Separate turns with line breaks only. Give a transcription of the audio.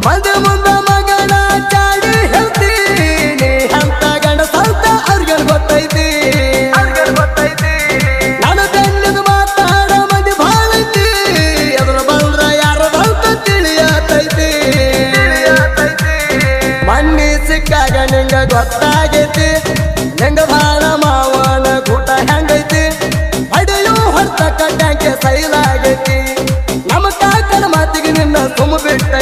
ಮಂದಿ ಮುಂದ ಮಗನ ಚಾಡಿ ಹೇಳ್ತೀನಿ ಅಂತ ಗಂಡ ಸ್ವಲ್ಪ ಅವ್ರಿಗೆ ಗೊತ್ತೈತಿ ನನ್ನ ಬೆನ್ನಿಗೆ ಮಾತಾಡ ಮಂದಿ ಭಾಳ ಐತಿ ಎದುರು ಬಂದ್ರ ಯಾರದಂತ ತಿಳಿಯತೈತಿ ಮಣ್ಣಿ ಸಿಕ್ಕಾಗ ನಿಂಗ ಗೊತ್ತಾಗೈತಿ ನಿಂಗ ಭಾಳ ಮಾವನ ಕೂಟ ಹೆಂಗೈತಿ ಹೊಡೆಯೋ ಹೊರತ ಕಟ್ಟಂಗೆ ಸೈಲಾಗೈತಿ ನಮ್ಮ ಕಾಕನ ಮಾತಿಗೆ ನಿನ್ನ ಸುಮ್ಮ ಬಿಟ್ಟ